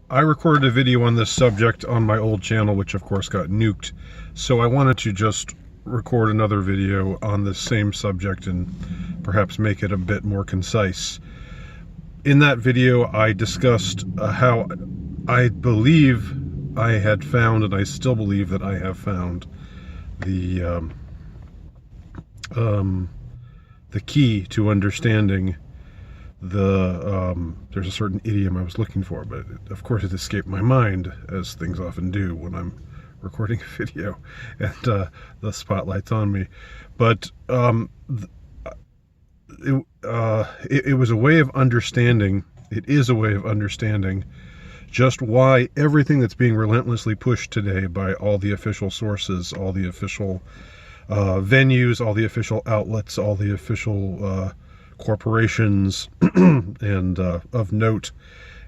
I recorded a video on this subject on my old channel, which of course got nuked. So I wanted to just record another video on the same subject and perhaps make it a bit more concise. In that video, I discussed how I believe I had found, and I still believe that I have found, the key to understanding there's a certain idiom I was looking for, but of course it escaped my mind, as things often do when I'm recording a video and the spotlight's on me. But it was a way of understanding, it is a way of understanding just why everything that's being relentlessly pushed today by all the official sources, all the official venues, all the official outlets, all the official corporations and of note,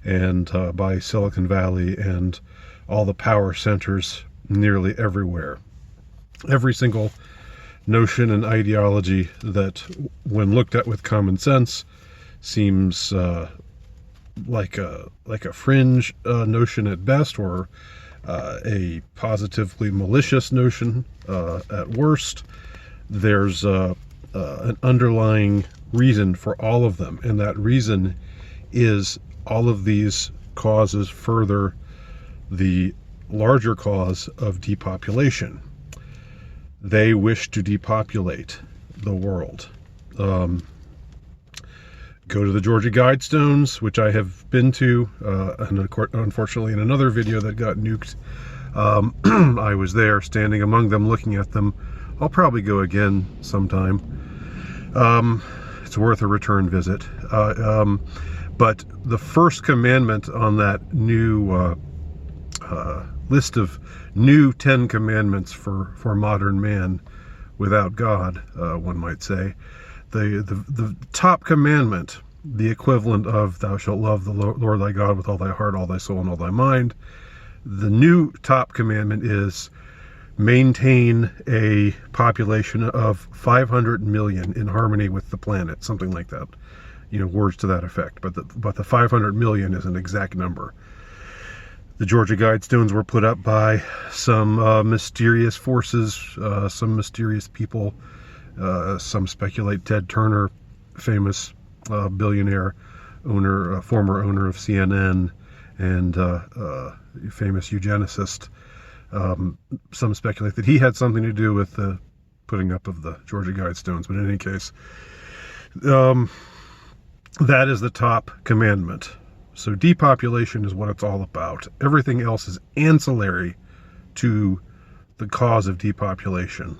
and by Silicon Valley and all the power centers nearly everywhere. Every single notion and ideology that, when looked at with common sense, seems like a fringe notion at best, or a positively malicious notion at worst. There's an underlying reason for all of them, and that reason is all of these causes further the larger cause of depopulation. They wish to depopulate the world. Go to the Georgia Guidestones, which I have been to, and unfortunately in another video that got nuked, I was there standing among them looking at them. I'll probably go again sometime. It's worth a return visit. But the first commandment on that new list of new 10 commandments for modern man without God, one might say, the top commandment, the equivalent of thou shalt love the Lord thy God with all thy heart, all thy soul, and all thy mind. The new top commandment is maintain a population of 500 million in harmony with the planet, something like that, words to that effect. But the 500 million is an exact number. The Georgia Guidestones were put up by some mysterious forces, some mysterious people. Some speculate Ted Turner, famous billionaire owner, former owner of CNN, and famous eugenicist. Some speculate that he had something to do with the putting up of the Georgia Guidestones, but in any case, that is the top commandment. So depopulation is what it's all about. Everything else is ancillary to the cause of depopulation.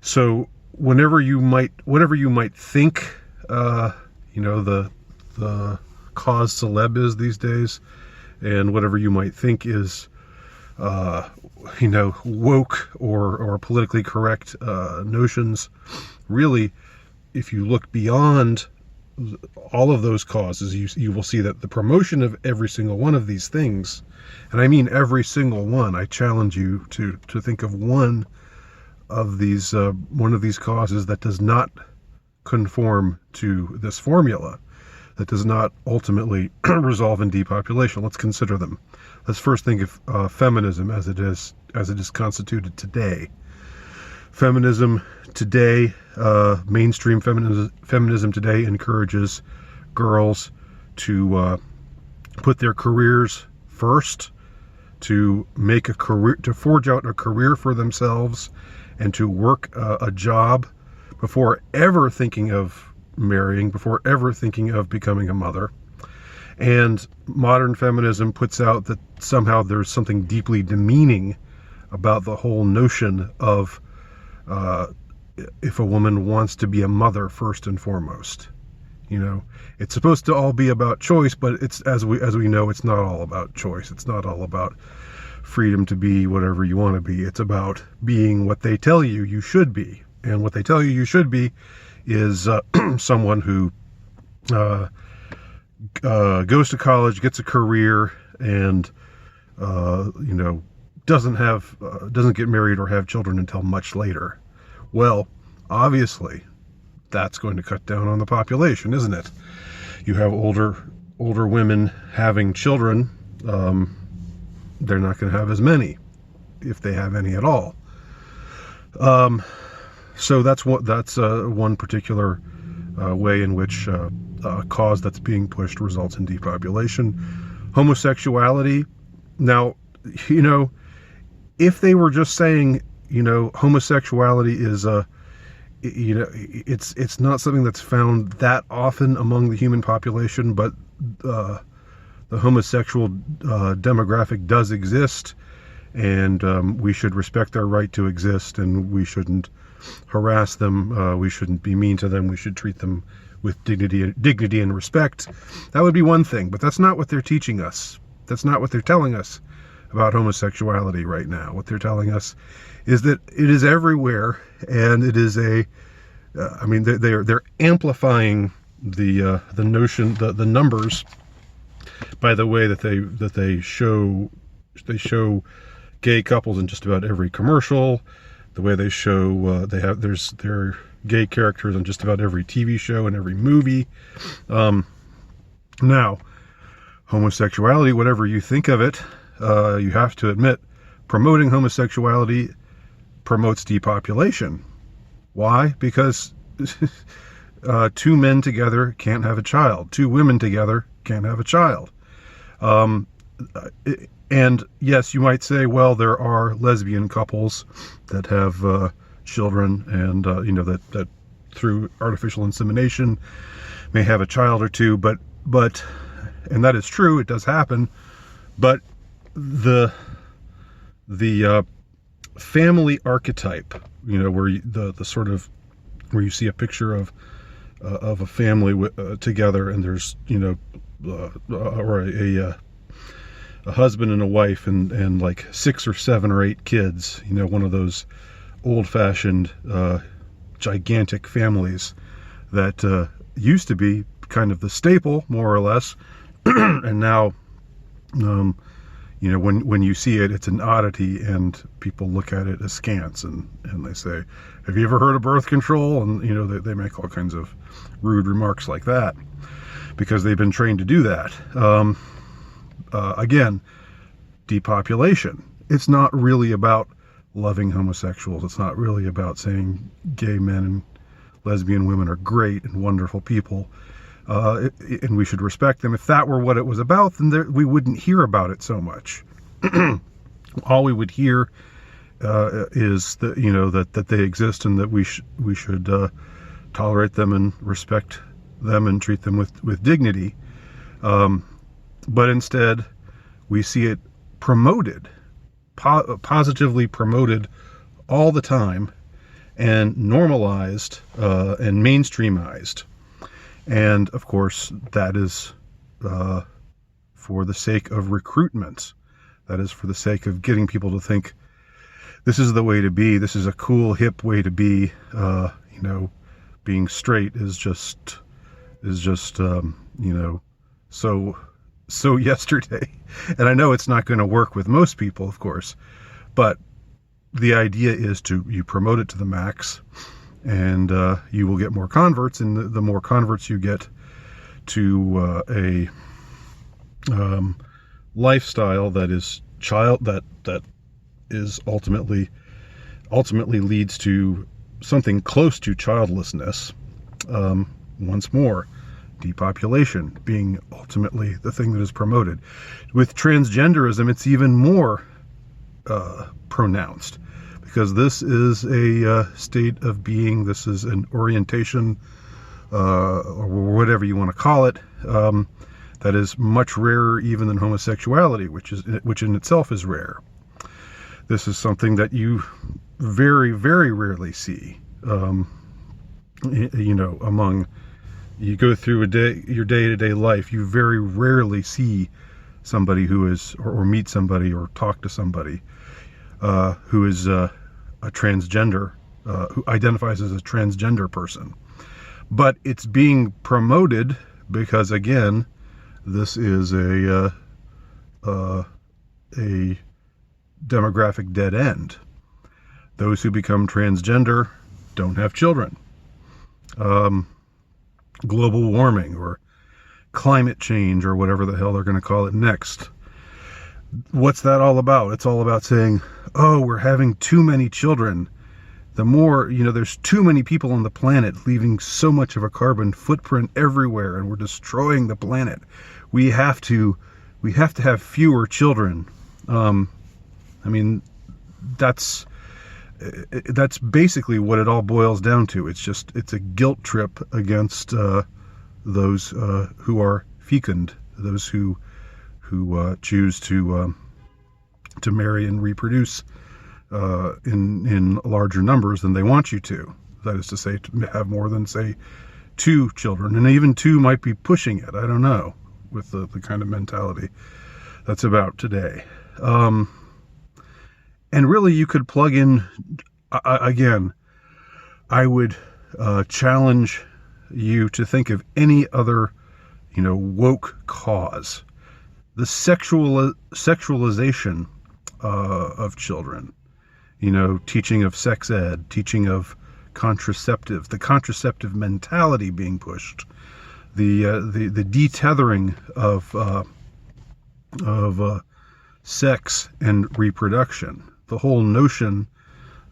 So whenever you might think, the cause celeb is these days, and whatever you might think is woke or politically correct notions, really, if you look beyond all of those causes, you will see that the promotion of every single one of these things, and I mean every single one, I challenge you to think of one of these causes that does not conform to this formula, that does not ultimately resolve in depopulation. Let's consider them. Let's first think of feminism as it is constituted today. Feminism today, mainstream feminism today, encourages girls to put their careers first, to make a career, to forge out a career for themselves, and to work a job before ever thinking of marrying, before ever thinking of becoming a mother. And modern feminism puts out that somehow there's something deeply demeaning about the whole notion of if a woman wants to be a mother first and foremost. It's supposed to all be about choice, but it's, as we know, it's not all about choice. It's not all about freedom to be whatever you want to be. It's about being what they tell you you should be. And what they tell you should be is someone who goes to college, gets a career, and doesn't get married or have children until much later. Well, obviously, that's going to cut down on the population, isn't it? You have older women having children they're not going to have as many, if they have any at all. So that's one particular way in which a cause that's being pushed results in depopulation. Homosexuality. Now, if they were just saying, homosexuality is it's not something that's found that often among the human population, but the homosexual demographic does exist, and we should respect their right to exist, and we shouldn't harass them. We shouldn't be mean to them. We should treat them with dignity and respect. That would be one thing, but that's not what they're teaching us. That's not what they're telling us about homosexuality right now. What they're telling us is that it is everywhere, and it is they're amplifying the notion, the numbers, by the way that they show gay couples in just about every commercial, the way they show their gay characters on just about every TV show and every movie. Now, homosexuality, whatever you think of it, you have to admit, promoting homosexuality promotes depopulation. Why? Because two men together can't have a child. Two women together can't have a child. And yes, you might say, well, there are lesbian couples that have children, and that through artificial insemination may have a child or two. But and that is true. It does happen. But the family archetype, where the sort of where you see a picture of a family together, and there's or a husband and a wife and like 6 or 7 or 8 kids, one of those old-fashioned gigantic families that used to be kind of the staple, more or less, and now when you see it, it's an oddity, and people look at it askance, and they say, have you ever heard of birth control? And they make all kinds of rude remarks like that because they've been trained to do that. Again, depopulation. It's not really about loving homosexuals. It's not really about saying gay men and lesbian women are great and wonderful people, and we should respect them. If that were what it was about, then we wouldn't hear about it so much. All we would hear is that they exist, and that we should tolerate them and respect them and treat them with dignity. But instead, we see it promoted, positively promoted all the time, and normalized and mainstreamized. And of course, that is for the sake of recruitment. That is for the sake of getting people to think this is the way to be. This is a cool, hip way to be. Being straight is just so yesterday. And I know it's not going to work with most people, of course, but the idea is you promote it to the max, and you will get more converts, and the more converts you get to a lifestyle that is that is ultimately leads to something close to childlessness. Once more, depopulation being ultimately the thing that is promoted. With transgenderism, it's even more pronounced, because this is a state of being. This is an orientation, or whatever you want to call it, that is much rarer even than homosexuality, which in itself is rare. This is something that you very, very rarely see. You go through your day-to-day life, you very rarely see somebody who is, or meet somebody or talk to somebody who is a transgender, who identifies as a transgender person. But it's being promoted because, again, this is a demographic dead end. Those who become transgender don't have children. Global warming or climate change, or whatever the hell they're going to call it next, what's that all about? It's all about saying, oh, we're having too many children. The more, there's too many people on the planet, leaving so much of a carbon footprint everywhere, and we're destroying the planet. We have to have fewer children. I mean, that's basically what it all boils down to. It's a guilt trip against those who are fecund, those who choose to marry and reproduce in larger numbers than they want you to. That is to say, to have more than, say, 2 children. And even 2 might be pushing it. I don't know, with the kind of mentality that's about today. And really, you could plug in, again, I would challenge you to think of any other, woke cause. The sexualization of children. Teaching of sex ed, teaching of contraceptives, the contraceptive mentality being pushed, the detethering of sex and reproduction, the whole notion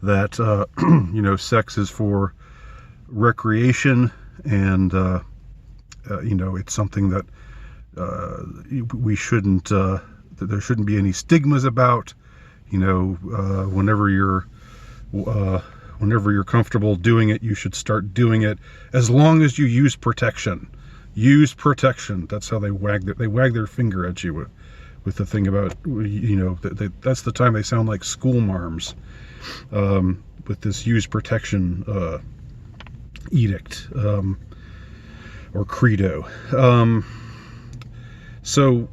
that sex is for recreation, and it's something that we shouldn't, that there shouldn't be any stigmas about. Whenever you're comfortable doing it, you should start doing it, as long as you use protection. Use protection. That's how they wag their finger at you with the thing about, that's the time they sound like school marms, with this use protection edict, or credo. So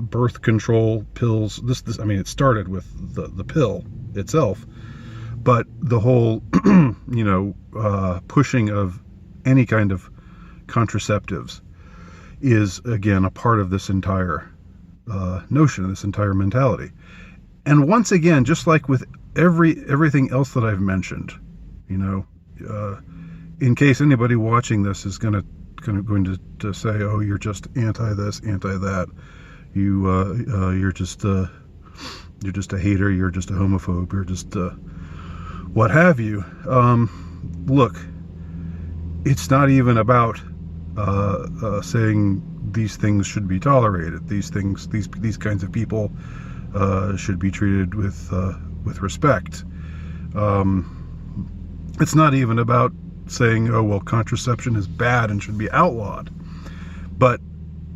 birth control pills, this I mean, it started with the pill itself, but the whole pushing of any kind of contraceptives is, again, a part of this entire notion, this entire mentality. And once again, just like with everything else that I've mentioned, in case anybody watching this is going to say, oh, you're just anti this, anti that, you're just a hater, you're just a homophobe, you're just what have you. Look, it's not even about saying these things should be tolerated. These kinds of people should be treated with respect. It's not even about saying, oh, well, contraception is bad and should be outlawed. But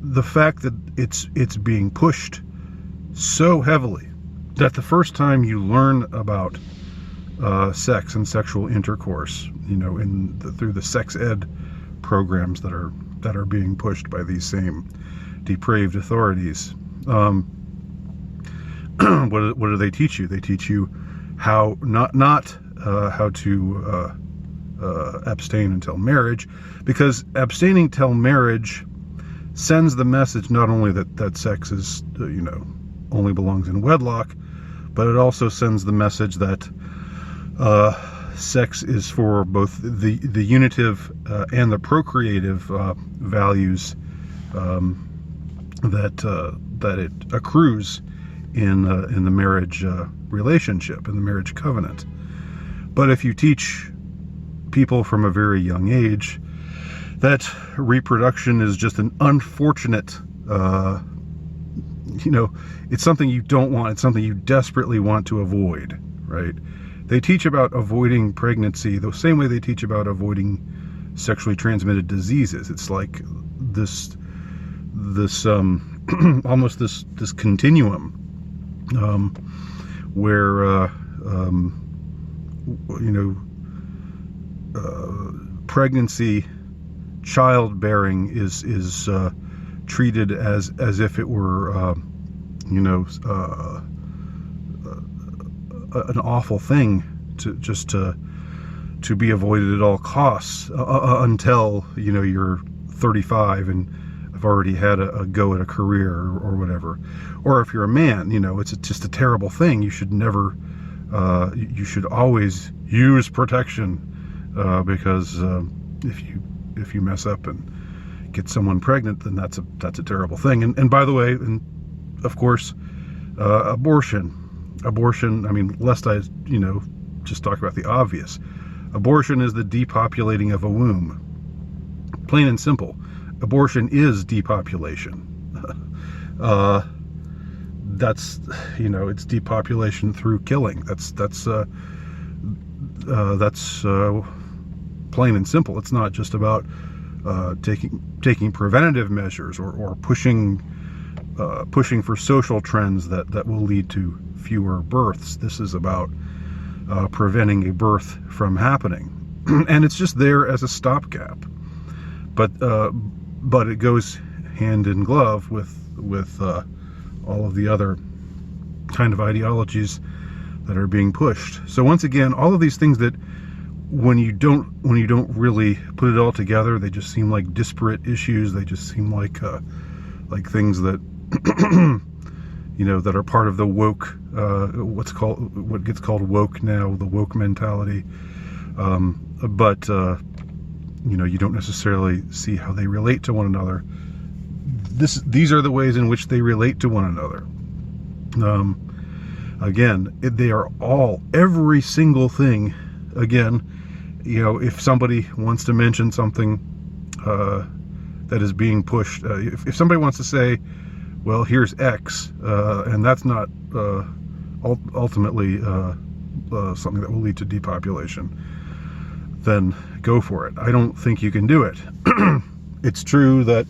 the fact that it's being pushed so heavily that the first time you learn about sex and sexual intercourse, through the sex ed programs that are being pushed by these same depraved authorities, what do they teach you? They teach you how not how to abstain until marriage, because abstaining till marriage sends the message not only that sex is only belongs in wedlock, but it also sends the message that sex is for both the unitive and the procreative values that it accrues in the marriage relationship, in the marriage covenant. But if you teach people from a very young age that reproduction is just an unfortunate, it's something you don't want, it's something you desperately want to avoid, right? They teach about avoiding pregnancy the same way they teach about avoiding sexually transmitted diseases. It's like this almost this continuum, where pregnancy, childbearing is treated as if it were an awful thing to be avoided at all costs, until you're 35 and have already had a go at a career or whatever. Or if you're a man, it's just a terrible thing. You should never, you should always use protection, because if you mess up and get someone pregnant, then that's a terrible thing. And by the way, and of course, abortion. Abortion, I mean, lest I, just talk about the obvious. Abortion is the depopulating of a womb. Plain and simple. Abortion is depopulation. That's, it's depopulation through killing. That's plain and simple. It's not just about taking preventative measures or pushing for social trends that will lead to fewer births. This is about preventing a birth from happening, and it's just there as a stopgap. But it goes hand in glove with all of the other kind of ideologies that are being pushed. So once again, all of these things that when you don't really put it all together, they just seem like disparate issues. They just seem like things that that are part of the woke, what gets called woke now, the woke mentality. But you don't necessarily see how they relate to one another. These are the ways in which they relate to one another. Again, they are every single thing. Again, if somebody wants to mention something that is being pushed, if somebody wants to say, well, here's X, and that's not ultimately something that will lead to depopulation, then go for it. I don't think you can do it. It's true that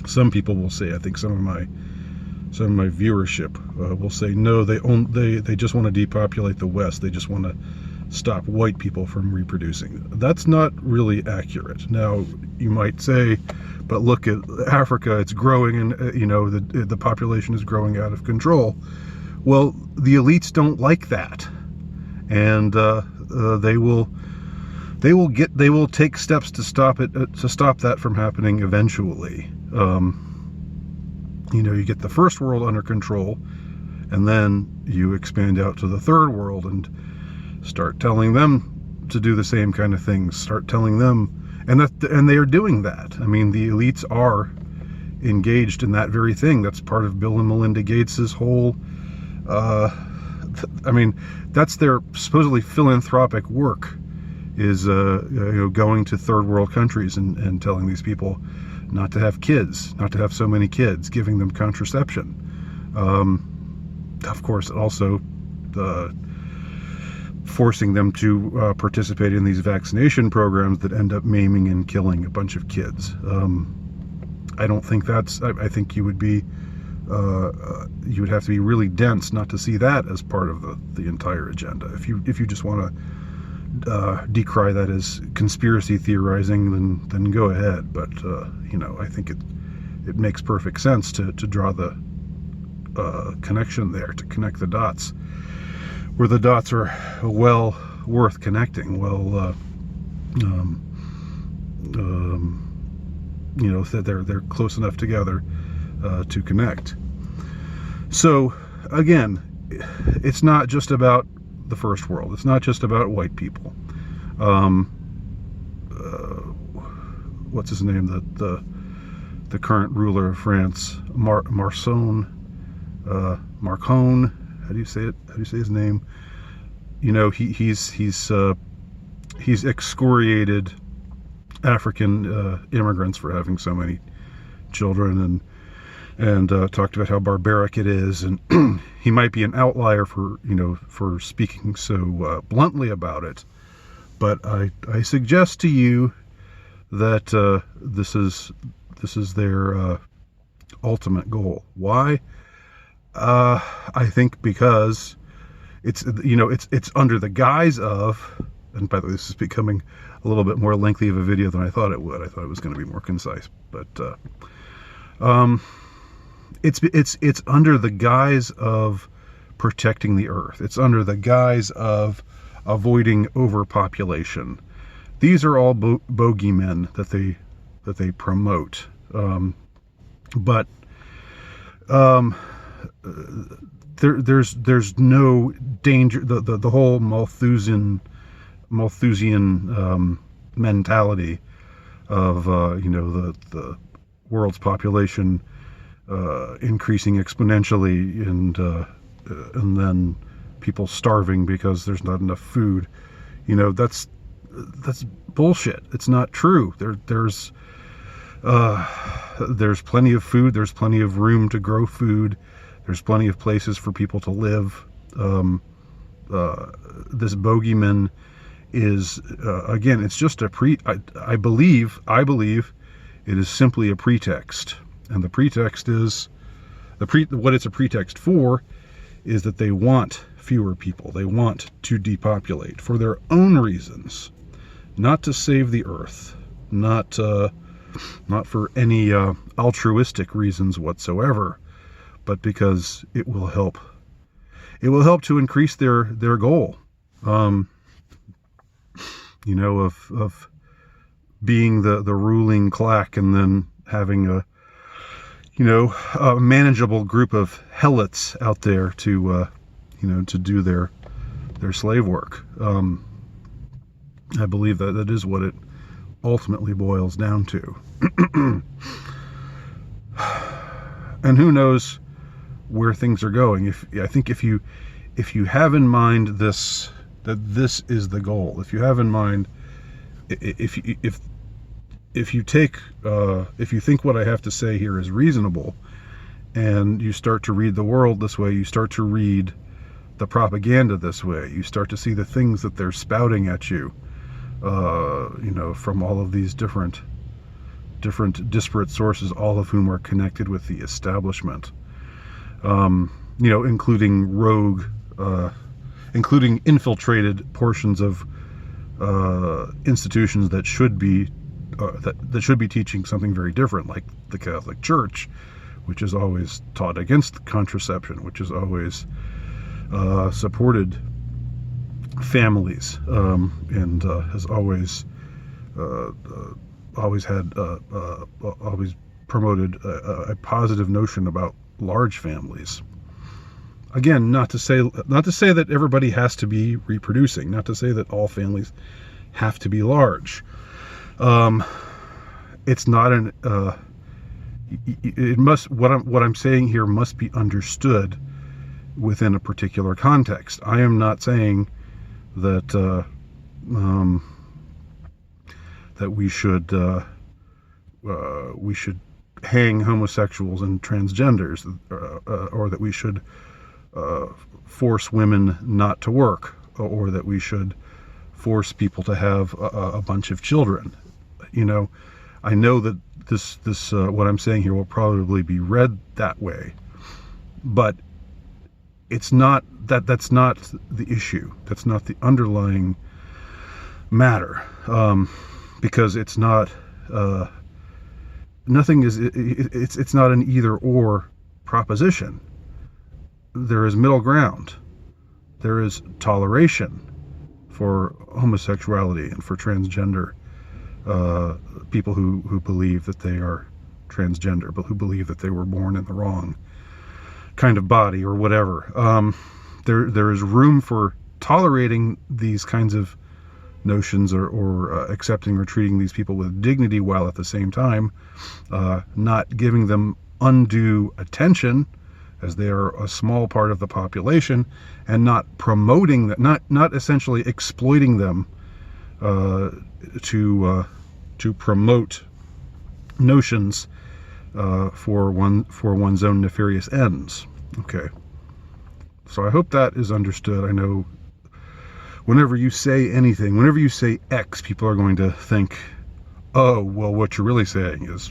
some people will say, I think some of my viewership will say, no, they just want to depopulate the West. They just want to stop white people from reproducing. That's not really accurate. Now, you might say, but look at Africa, it's growing, and the population is growing out of control. Well, the elites don't like that, and they will take steps to stop it, to stop that from happening eventually. You get the first world under control, and then you expand out to the third world and start telling them to do the same kind of things. Start telling them, and they are doing that. I mean, the elites are engaged in that very thing. That's part of Bill and Melinda Gates's whole. That's their supposedly philanthropic work, is going to third world countries and telling these people not to have kids, not to have so many kids, giving them contraception. Of course, also forcing them to participate in these vaccination programs that end up maiming and killing a bunch of kids. I don't think that's. I think you would be. You would have to be really dense not to see that as part of the entire agenda. If you just want to decry that as conspiracy theorizing, then go ahead. But I think it makes perfect sense to draw the connection there, to connect the dots where the dots are well worth connecting. That they're close enough together to connect. So again, it's not just about the first world. It's not just about white people. What's his name? The current ruler of France, Macron. How do you say it? How do you say his name? He's excoriated African immigrants for having so many children, and talked about how barbaric it is, and he might be an outlier for speaking so bluntly about it. But I suggest to you that this is their ultimate goal. Why? I think because it's under the guise of, and by the way, this is becoming a little bit more lengthy of a video than I thought it would. I thought it was going to be more concise, but it's under the guise of protecting the earth. It's under the guise of avoiding overpopulation. These are all bogeymen that they promote. But there's no danger. The whole Malthusian mentality of the world's population increasing exponentially, and then people starving because there's not enough food. That's bullshit. It's not true. There's plenty of food. There's plenty of room to grow food. There's plenty of places for people to live. This bogeyman is again, it's just I believe it is simply a pretext, and the pretext is what it's a pretext for is that they want fewer people. They want to depopulate for their own reasons, not to save the earth, not for any altruistic reasons whatsoever, but because it will help to increase their goal, of being the ruling clack, and then having a manageable group of helots out there to do their slave work. I believe that is what it ultimately boils down to. And who knows where things are going. I think if you have in mind that this is the goal, if you have in mind, if you think what I have to say here is reasonable, and you start to read the world this way, you start to read the propaganda this way, you start to see the things that they're spouting at you, from all of these different disparate sources, all of whom are connected with the establishment, including rogue, including infiltrated portions of institutions that should be teaching something very different, like the Catholic Church, which has always taught against contraception, which has always supported families, and has always promoted a positive notion about large families. Again, not to say that everybody has to be reproducing, not to say that all families have to be large. It's not an. It must. What I'm saying here must be understood within a particular context. I am not saying that that we should hang homosexuals and transgenders, or that we should force women not to work, or that we should force people to have a bunch of children. I know that this what I'm saying here will probably be read that way, but it's not that's not the issue. That's not the underlying matter, because it's not nothing is it's not an either or proposition. There is middle ground. There is toleration for homosexuality and for transgender people who believe that they are transgender, but who believe that they were born in the wrong kind of body or whatever. There is room for tolerating these kinds of notions, or accepting or treating these people with dignity, while at the same time not giving them undue attention, as they are a small part of the population, and not promoting that, not essentially exploiting them to promote notions for one's own nefarious ends. Okay, so I hope that is understood. I know whenever you say anything, whenever you say X, people are going to think, oh, well, what you're really saying is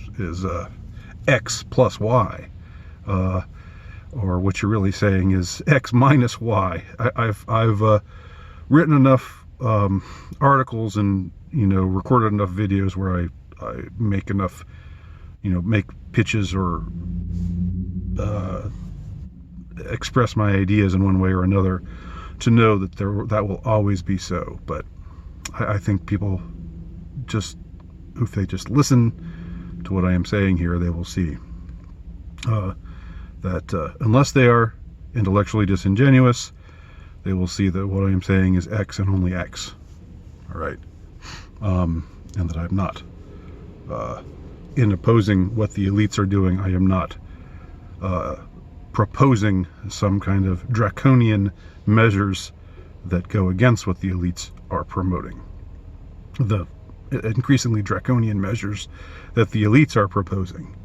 X plus Y. Or what you're really saying is X minus Y. I've written enough articles and recorded enough videos where I make enough make pitches or express my ideas in one way or another to know that that will always be so. But I think people just, if they just listen to what I am saying here, they will see that unless they are intellectually disingenuous, they will see that what I am saying is X and only X. All right, and that I'm not in opposing what the elites are doing, I am not proposing some kind of draconian measures that go against what the elites are promoting. The increasingly draconian measures that the elites are proposing.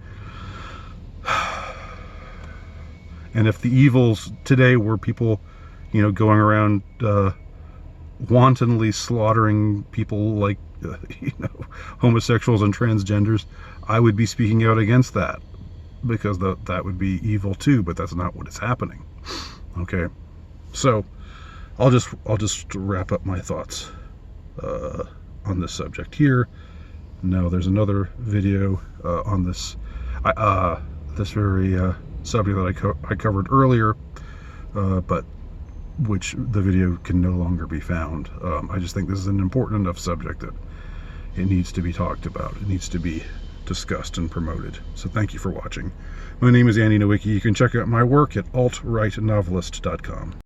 And if the evils today were people, going around wantonly slaughtering people like, homosexuals and transgenders, I would be speaking out against that, because that would be evil too, but that's not what is happening. Okay, so I'll just wrap up my thoughts on this subject here. Now there's another video on this this very subject that I covered earlier, but which the video can no longer be found. I just think this is an important enough subject that it needs to be talked about. It needs to be discussed and promoted. So thank you for watching. My name is Andy Nowicki. You can check out my work at altrightnovelist.com.